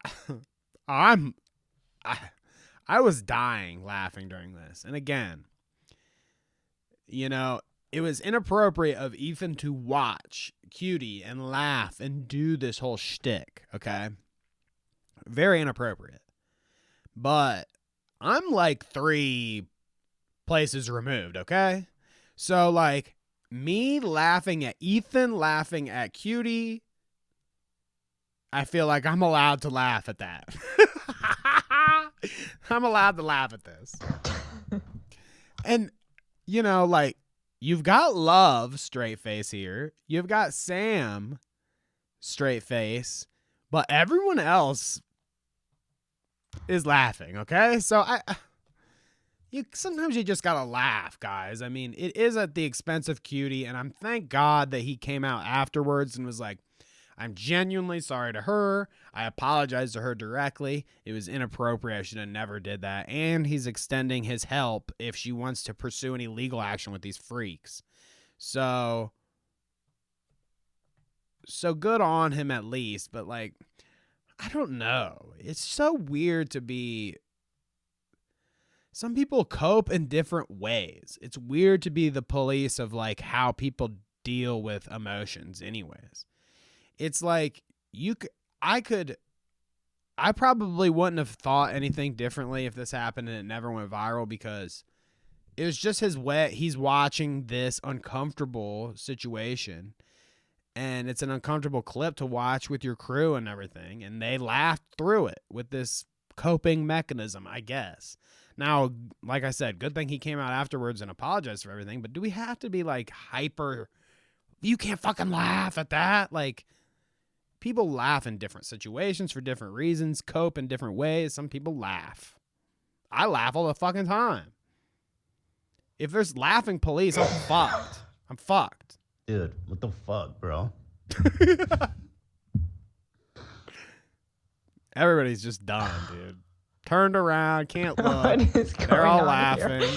was dying laughing during this. And again, you know, it was inappropriate of Ethan to watch Cutie and laugh and do this whole shtick, okay? Very inappropriate. But I'm like 3 places removed, okay? So, like, me laughing at Ethan, laughing at Cutie, I feel like I'm allowed to laugh at that. I'm allowed to laugh at this. And, you know, like, you've got Love, straight face here. You've got Sam, straight face. But everyone else is laughing, okay? So sometimes you just gotta laugh, guys. I mean, it is at the expense of Cutie, and I'm thank God that he came out afterwards and was like, I'm genuinely sorry to her. I apologize to her directly. It was inappropriate. I should have never did that. And he's extending his help if she wants to pursue any legal action with these freaks. So good on him at least, but like, I don't know. It's so weird to be... Some people cope in different ways. It's weird to be the police of like how people deal with emotions anyways. It's like I probably wouldn't have thought anything differently if this happened and it never went viral because it was just his way. He's watching this uncomfortable situation and it's an uncomfortable clip to watch with your crew and everything. And they laughed through it with this coping mechanism, I guess. Now, like I said, good thing he came out afterwards and apologized for everything, but do we have to be like hyper? You can't fucking laugh at that. Like, people laugh in different situations for different reasons, cope in different ways. Some people laugh. I laugh all the fucking time. If there's laughing police, I'm fucked. I'm fucked. Dude, what the fuck, bro? Everybody's just done, dude. Turned around, can't look. What is going They're all on laughing.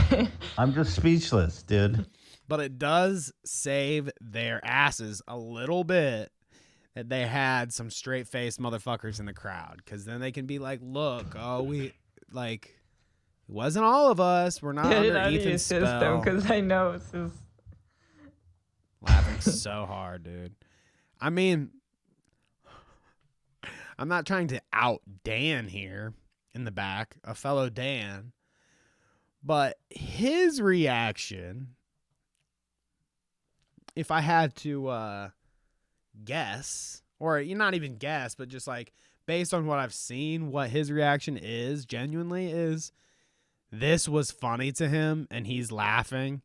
here? I'm just speechless, dude. But it does save their asses a little bit that they had some straight-faced motherfuckers in the crowd. Because then they can be like, look, it wasn't all of us. We're not Get it under out of your Ethan's system, spell. because I know this is... Laughing so hard, dude. I mean, I'm not trying to out Dan here in the back, a fellow Dan, but his reaction if I had to guess, or not even guess, but just like based on what I've seen, what his reaction is genuinely is this was funny to him and he's laughing,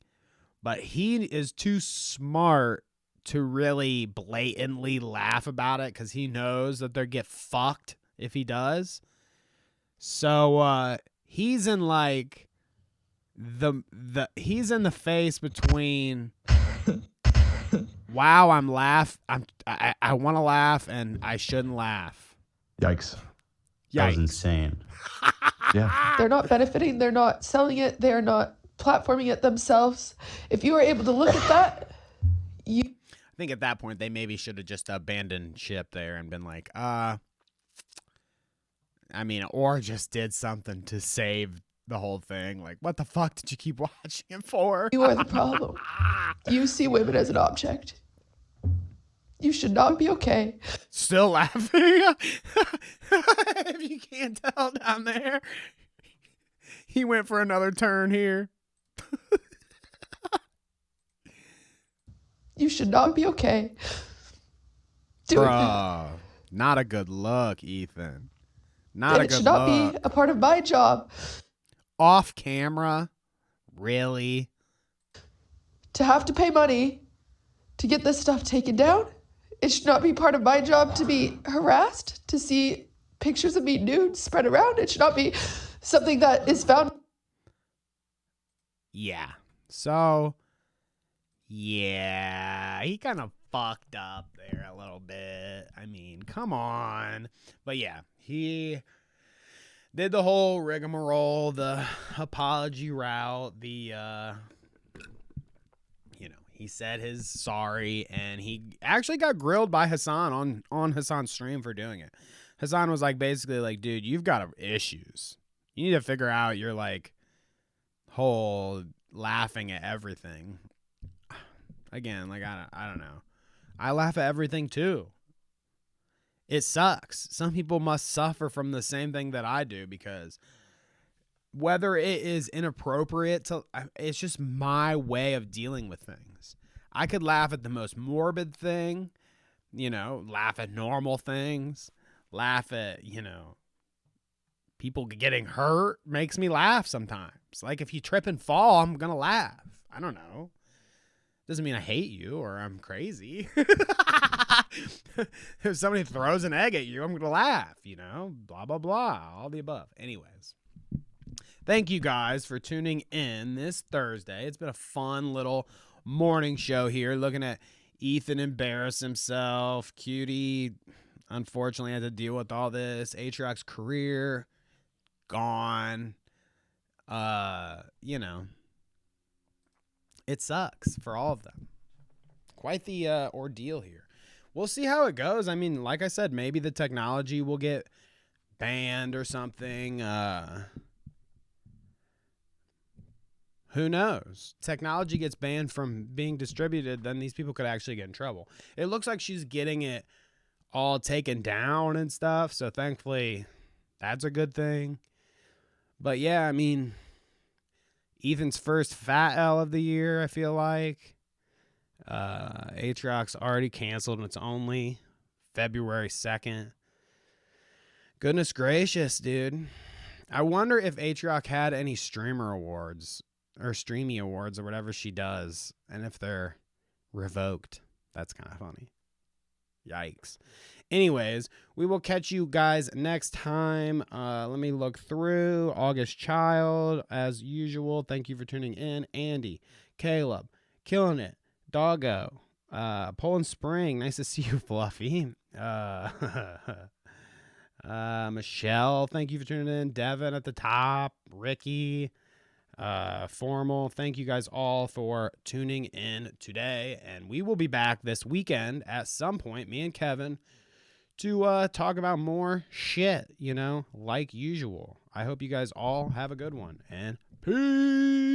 but he is too smart to really blatantly laugh about it because he knows that they'll get fucked if he does. So he's in like he's in the face between wow, I want to laugh and I shouldn't laugh. Yikes. That was insane. Yeah. They're not benefiting. They're not selling it. They're not platforming it themselves. If you were able to look at that, I think at that point they maybe should have just abandoned ship there and been like, or just did something to save the whole thing. Like, what the fuck did you keep watching it for? You are the problem. You see women as an object. You should not be okay. Still laughing? If you can't tell down there, he went for another turn here. You should not be okay. Bruh, not a good look, Ethan. Not a good look. It should not be a part of my job. Off camera? Really? To have to pay money to get this stuff taken down? It should not be part of my job to be harassed, to see pictures of me nude spread around. It should not be something that is found. Yeah. So, yeah, he kind of fucked up there a little bit. I mean, come on. But yeah, he did the whole rigmarole, the apology route, he said his sorry, and he actually got grilled by Hassan on Hassan's stream for doing it. Hassan was like, basically like, dude, you've got issues. You need to figure out your like whole laughing at everything. Again, like, I don't know. I laugh at everything too. It sucks. Some people must suffer from the same thing that I do, because whether it is inappropriate it's just my way of dealing with things. I could laugh at the most morbid thing, laugh at normal things, laugh at, people getting hurt makes me laugh sometimes. Like if you trip and fall, I'm going to laugh. I don't know. Doesn't mean I hate you or I'm crazy. If somebody throws an egg at you, I'm going to laugh, blah, blah, blah, all the above. Anyways. Thank you guys for tuning in this Thursday. It's been a fun little morning show here, looking at Ethan embarrass himself. Cutie, unfortunately, had to deal with all this. Atrioc's career gone. It sucks for all of them. Quite the ordeal here. We'll see how it goes. I mean, like I said, maybe the technology will get banned or something. Who knows? Technology gets banned from being distributed, then these people could actually get in trouble. It looks like she's getting it all taken down and stuff, so thankfully that's a good thing. But yeah, I mean, Ethan's first fat L of the year, I feel like. Atrioc's already canceled, and it's only February 2nd. Goodness gracious, dude. I wonder if Atrioc had any streamer awards or Streamy Awards or whatever she does, and if they're revoked. That's kind of funny. Yikes. Anyways, we will catch you guys next time. Let me look through. August Child, as usual. Thank you for tuning in. Andy, Caleb, killing it. Doggo, Poland Spring. Nice to see you, Fluffy. Michelle, thank you for tuning in. Devin at the top. Ricky. Formal, thank you guys all for tuning in today, and we will be back this weekend at some point, me and Kevin, to talk about more shit, like usual. I hope you guys all have a good one, and peace.